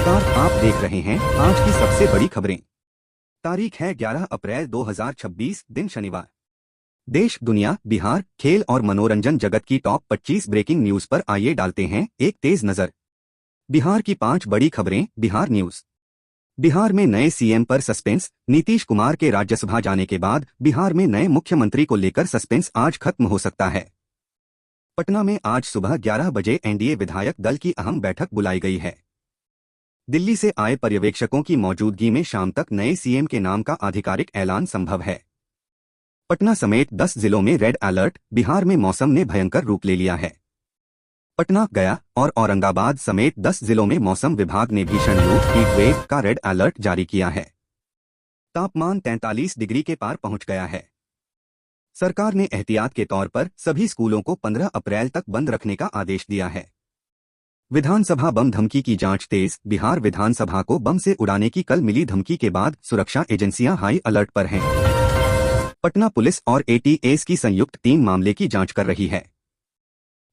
नमस्कार, आप देख रहे हैं आज की सबसे बड़ी खबरें। तारीख है 11 अप्रैल 2026, दिन शनिवार। देश, दुनिया, बिहार, खेल और मनोरंजन जगत की टॉप 25 ब्रेकिंग न्यूज पर आइए डालते हैं एक तेज नजर। बिहार की 5 बड़ी खबरें। बिहार न्यूज। बिहार में नए सीएम पर सस्पेंस। नीतीश कुमार के राज्यसभा जाने के बाद बिहार में नए मुख्यमंत्री को लेकर सस्पेंस आज खत्म हो सकता है। पटना में आज सुबह 11 बजे एनडीए विधायक दल की अहम बैठक बुलाई गई है। दिल्ली से आए पर्यवेक्षकों की मौजूदगी में शाम तक नए सीएम के नाम का आधिकारिक ऐलान संभव है। पटना समेत 10 जिलों में रेड अलर्ट। बिहार में मौसम ने भयंकर रूप ले लिया है। पटना, गया और औरंगाबाद समेत 10 जिलों में मौसम विभाग ने भीषण लू हीट वेव का रेड अलर्ट जारी किया है। तापमान 43 डिग्री के पार पहुंच गया है। सरकार ने एहतियात के तौर पर सभी स्कूलों को 15 अप्रैल तक बंद रखने का आदेश दिया है। विधानसभा बम धमकी की जांच तेज। बिहार विधानसभा को बम से उड़ाने की कल मिली धमकी के बाद सुरक्षा एजेंसियां हाई अलर्ट पर हैं। पटना पुलिस और एटीएस की संयुक्त टीम मामले की जांच कर रही है।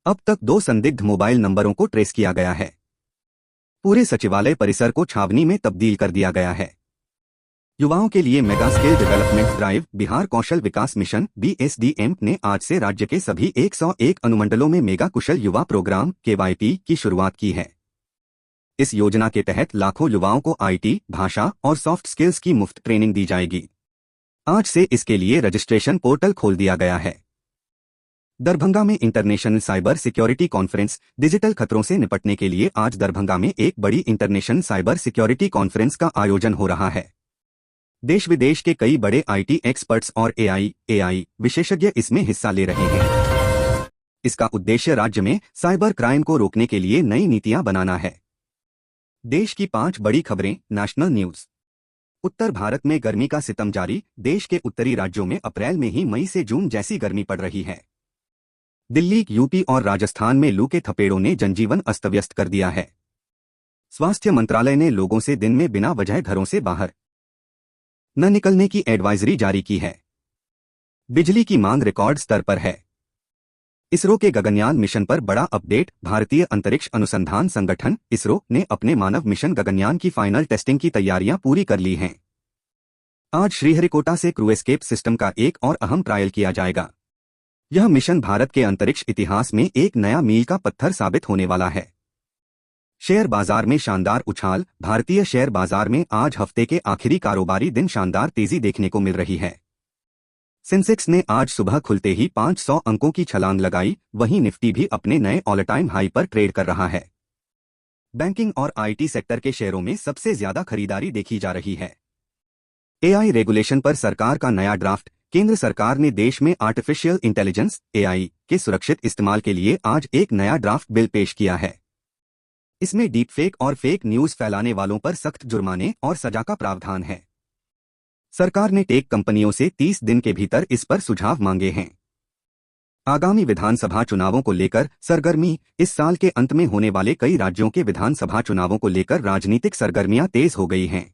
अब तक 2 संदिग्ध मोबाइल नंबरों को ट्रेस किया गया है। पूरे सचिवालय परिसर को छावनी में तब्दील कर दिया गया है। युवाओं के लिए mega skill development drive Bihar Kaushal Vikas mission BSDM ने आज से राज्य के सभी 101 अनुमंडलों में मेगा कुशल युवा प्रोग्राम KYP की शुरुआत की है। इस योजना के तहत लाखों युवाओं को IT, भाषा और सॉफ्ट स्किल्स की मुफ्त ट्रेनिंग दी जाएगी। आज से इसके लिए रजिस्ट्रेशन पोर्टल खोल दिया गया है। दरभंगा में international cyber security conference. Digital खतरों से निपटने के लिए आज दरभंगा में एक बड़ी इंटरनेशनल साइबर सिक्योरिटी कॉन्फ्रेंस का आयोजन हो रहा है। देश विदेश के कई बड़े IT एक्सपर्ट्स और AI विशेषज्ञ इसमें हिस्सा ले रहे हैं। इसका उद्देश्य राज्य में साइबर क्राइम को रोकने के लिए नई नीतियां बनाना है। देश की 5 बड़ी खबरें। National news. उत्तर भारत में गर्मी का सितम जारी। देश के उत्तरी राज्यों में अप्रैल में ही मई से जून जैसी गर्मी पड़ रही है। दिल्ली, यूपी और राजस्थान में लू के थपेड़ों ने जनजीवन अस्त व्यस्त कर दिया है। स्वास्थ्य मंत्रालय ने लोगों से दिन में बिना वजह घरों से बाहर न निकलने की एडवाइजरी जारी की है। बिजली की मांग रिकॉर्ड स्तर पर है। इसरो के गगनयान मिशन पर बड़ा अपडेट। भारतीय अंतरिक्ष अनुसंधान संगठन इसरो ने अपने मानव मिशन गगनयान की फाइनल टेस्टिंग की तैयारियां पूरी कर ली हैं। आज श्रीहरिकोटा से क्रू एस्केप सिस्टम का एक और अहम ट्रायल किया जाएगा। यह मिशन भारत के अंतरिक्ष इतिहास में एक नया मील का पत्थर साबित होने वाला है। शेयर बाजार में शानदार उछाल। भारतीय शेयर बाजार में आज हफ्ते के आखिरी कारोबारी दिन शानदार तेजी देखने को मिल रही है। सेंसेक्स ने आज सुबह खुलते ही 500 अंकों की छलांग लगाई। वहीं निफ्टी भी अपने नए ऑल टाइम हाई पर ट्रेड कर रहा है। बैंकिंग और IT सेक्टर के शेयरों में सबसे ज्यादा खरीदारी देखी जा रही है। AI रेगुलेशन पर सरकार का नया ड्राफ्ट। केंद्र सरकार ने देश में आर्टिफिशियल इंटेलिजेंस AI के सुरक्षित इस्तेमाल के लिए आज एक नया ड्राफ्ट बिल पेश किया है। इसमें डीप फेक और फेक न्यूज फैलाने वालों पर सख्त जुर्माने और सजा का प्रावधान है। सरकार ने टेक कंपनियों से 30 दिन के भीतर इस पर सुझाव मांगे हैं। आगामी विधानसभा चुनावों को लेकर सरगर्मी। इस साल के अंत में होने वाले कई राज्यों के विधानसभा चुनावों को लेकर राजनीतिक सरगर्मियां तेज हो गई हैं।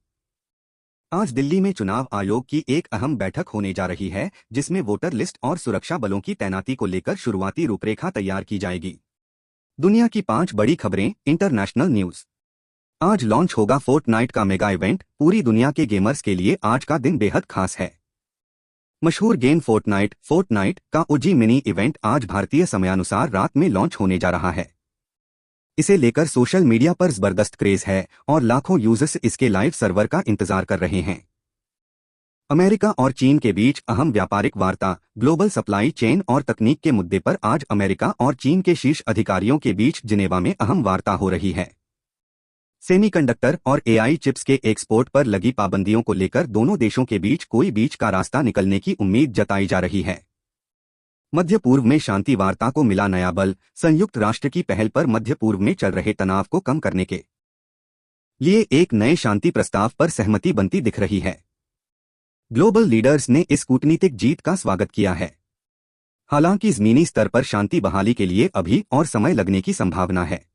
आज दिल्ली में चुनाव आयोग की एक अहम बैठक होने जा रही है, जिसमें वोटर लिस्ट और सुरक्षा बलों की तैनाती को लेकर शुरुआती रूपरेखा तैयार की जाएगी। दुनिया की 5 बड़ी खबरें। International news. आज लॉन्च होगा फोर्टनाइट का मेगा इवेंट। पूरी दुनिया के गेमर्स के लिए आज का दिन बेहद खास है। मशहूर गेम फोर्टनाइट का OG मिनी इवेंट आज भारतीय समयानुसार रात में लॉन्च होने जा रहा है। इसे लेकर सोशल मीडिया पर जबरदस्त क्रेज है और लाखों यूजर्स इसके लाइव सर्वर का इंतजार कर रहे हैं। अमेरिका और चीन के बीच अहम व्यापारिक वार्ता। ग्लोबल सप्लाई चेन और तकनीक के मुद्दे पर आज अमेरिका और चीन के शीर्ष अधिकारियों के बीच जिनेवा में अहम वार्ता हो रही है। सेमीकंडक्टर और AI चिप्स के एक्सपोर्ट पर लगी पाबंदियों को लेकर दोनों देशों के बीच कोई बीच का रास्ता निकलने की उम्मीद जताई जा रही है। मध्य पूर्व में शांति वार्ता को मिला नया बल। संयुक्त राष्ट्र की पहल पर मध्य पूर्व में चल रहे तनाव को कम करने के लिए एक नए शांति प्रस्ताव पर सहमति बनती दिख रही है। ग्लोबल लीडर्स ने इस कूटनीतिक जीत का स्वागत किया है। हालांकि जमीनी स्तर पर शांति बहाली के लिए अभी और समय लगने की संभावना है।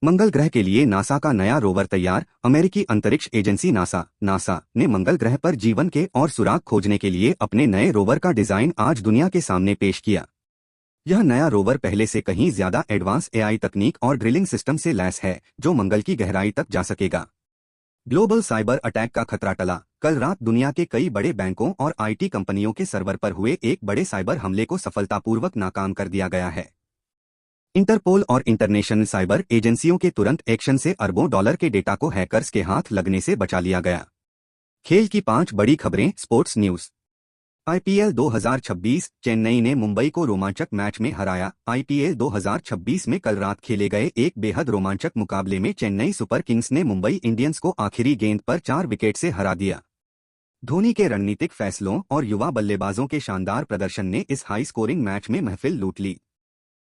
मंगल ग्रह के लिए नासा का नया रोवर तैयार। अमेरिकी अंतरिक्ष एजेंसी नासा ने मंगल ग्रह पर जीवन के और सुराग खोजने के लिए अपने नए रोवर का डिजाइन आज दुनिया के सामने पेश किया। यह नया रोवर पहले से कहीं ज्यादा एडवांस एआई तकनीक और ड्रिलिंग सिस्टम से लैस है, जो मंगल की गहराई तक जा सकेगा। ग्लोबल साइबर अटैक का खतरा टला। कल रात दुनिया के कई बड़े बैंकों और आईटी कंपनियों के सर्वर पर हुए एक बड़े साइबर हमले को सफलतापूर्वक नाकाम कर दिया गया है। इंटरपोल और इंटरनेशनल साइबर एजेंसियों के तुरंत एक्शन से अरबों डॉलर के डेटा को हैकर्स के हाथ लगने से बचा लिया गया। खेल की 5 बड़ी खबरें। Sports news. आईपीएल 2026। चेन्नई ने मुंबई को रोमांचक मैच में हराया। आईपीएल 2026 में कल रात खेले गए एक बेहद रोमांचक मुकाबले में चेन्नई सुपर किंग्स ने मुंबई इंडियंस को आखिरी गेंद पर 4 विकेट से हरा दिया। धोनी के रणनीतिक फैसलों और युवा बल्लेबाजों के शानदार प्रदर्शन ने इस हाई स्कोरिंग मैच में महफिल लूट ली।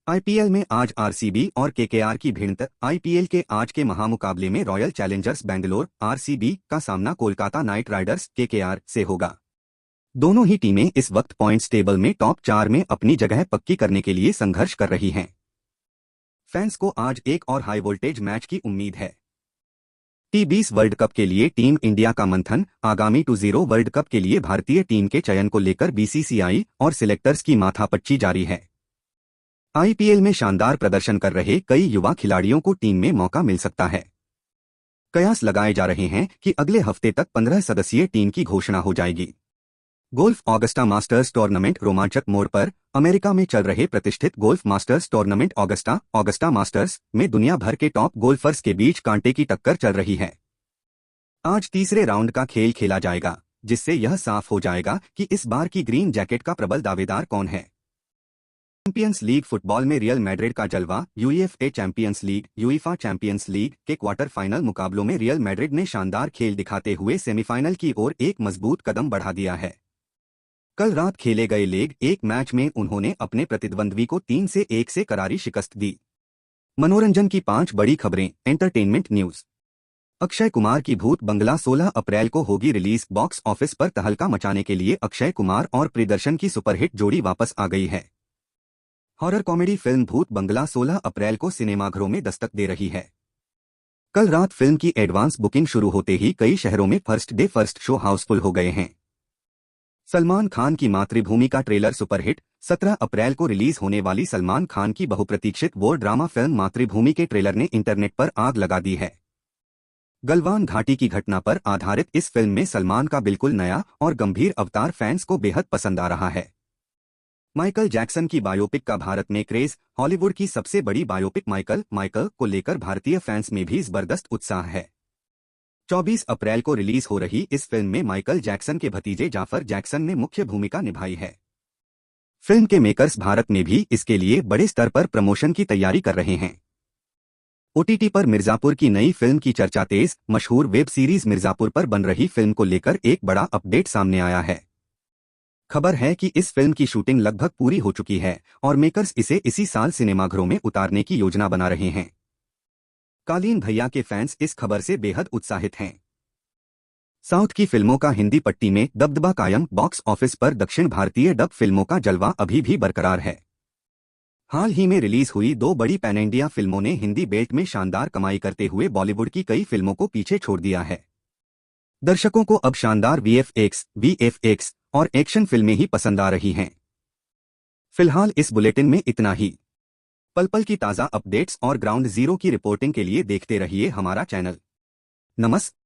आईपीएल में आज आरसीबी और केकेआर की भिड़ंत। आईपीएल के आज के महामुकाबले में रॉयल चैलेंजर्स बेंगलोर आरसीबी का सामना कोलकाता नाइट राइडर्स केकेआर से होगा। दोनों ही टीमें इस वक्त पॉइंट्स टेबल में टॉप 4 में अपनी जगह पक्की करने के लिए संघर्ष कर रही हैं। फैंस को आज एक और हाई वोल्टेज मैच की उम्मीद है। T20 वर्ल्ड कप के लिए टीम इंडिया का मंथन। आगामी 20 वर्ल्ड कप के लिए भारतीय टीम के चयन को लेकर बीसीसीआई और सिलेक्टर्स की माथापच्ची जारी है। आईपीएल में शानदार प्रदर्शन कर रहे कई युवा खिलाड़ियों को टीम में मौका मिल सकता है। कयास लगाए जा रहे हैं कि अगले हफ्ते तक 15 सदस्यीय टीम की घोषणा हो जाएगी। गोल्फ ऑगस्टा मास्टर्स टूर्नामेंट रोमांचक मोड़ पर। अमेरिका में चल रहे प्रतिष्ठित golf Masters tournament Augusta Masters में दुनिया भर के टॉप गोल्फर्स के बीच कांटे की टक्कर चल रही है। आज तीसरे राउंड का खेल खेला जाएगा, जिससे यह साफ हो जाएगा कि इस बार की ग्रीन जैकेट का प्रबल दावेदार कौन है। चैंपियंस लीग फुटबॉल में रियल मैड्रिड का जलवा। UEFA Champions League UEFA Champions League के क्वार्टर फाइनल मुकाबलों में रियल मैड्रिड ने शानदार खेल दिखाते हुए सेमीफाइनल की ओर एक मजबूत कदम बढ़ा दिया है। कल रात खेले गए लीग एक मैच में उन्होंने अपने प्रतिद्वंद्वी को 3-1 से करारी शिकस्त दी। मनोरंजन की 5 बड़ी खबरें। Entertainment news. अक्षय कुमार की भूत बंगला 16 अप्रैल को होगी रिलीज। बॉक्स ऑफिस पर तहलका मचाने के लिए अक्षय कुमार और प्रियदर्शन की सुपरहिट जोड़ी वापस आ गई है। हॉरर कॉमेडी फिल्म भूत बंगला 16 अप्रैल को सिनेमाघरों में दस्तक दे रही है। कल रात फिल्म की एडवांस बुकिंग शुरू होते ही कई शहरों में first day first show Housefull हो गए हैं। सलमान खान की मातृभूमि का ट्रेलर सुपरहिट। 17 अप्रैल को रिलीज होने वाली सलमान खान की बहुप्रतीक्षित वॉर ड्रामा फिल्म मातृभूमि के ट्रेलर ने इंटरनेट पर आग लगा दी है। गलवान घाटी की घटना पर आधारित इस फिल्म में सलमान का बिल्कुल नया और गंभीर अवतार फैंस को बेहद पसंद आ रहा है। माइकल जैक्सन की बायोपिक का भारत में क्रेज। हॉलीवुड की सबसे बड़ी बायोपिक माइकल को लेकर भारतीय फैंस में भी जबरदस्त उत्साह है। 24 अप्रैल को रिलीज हो रही इस फिल्म में माइकल जैक्सन के भतीजे जाफर जैक्सन ने मुख्य भूमिका निभाई है। फिल्म के मेकर्स भारत में भी इसके लिए बड़े स्तर पर प्रमोशन की तैयारी कर रहे हैं। ओटीटी पर मिर्जापुर की नई फिल्म की चर्चा तेज। मशहूर वेब सीरीज मिर्जापुर पर बन रही फिल्म को लेकर एक बड़ा अपडेट सामने आया है। खबर है कि इस फिल्म की शूटिंग लगभग पूरी हो चुकी है और मेकर्स इसे इसी साल सिनेमाघरों में उतारने की योजना बना रहे हैं। कालीन भैया के फैंस इस खबर से बेहद उत्साहित हैं। साउथ की फिल्मों का हिंदी पट्टी में दबदबा कायम। बॉक्स ऑफिस पर दक्षिण भारतीय डब फिल्मों का जलवा अभी भी बरकरार है। हाल ही में रिलीज हुई 2 बड़ी पैन इंडिया फिल्मों ने हिंदी बेल्ट में शानदार कमाई करते हुए बॉलीवुड की कई फिल्मों को पीछे छोड़ दिया है। दर्शकों को अब शानदार वीएफएक्स और एक्शन फिल्में ही पसंद आ रही हैं। फिलहाल इस बुलेटिन में इतना ही। पल पल की ताज़ा अपडेट्स और ग्राउंड जीरो की रिपोर्टिंग के लिए देखते रहिए हमारा चैनल। नमस्कार।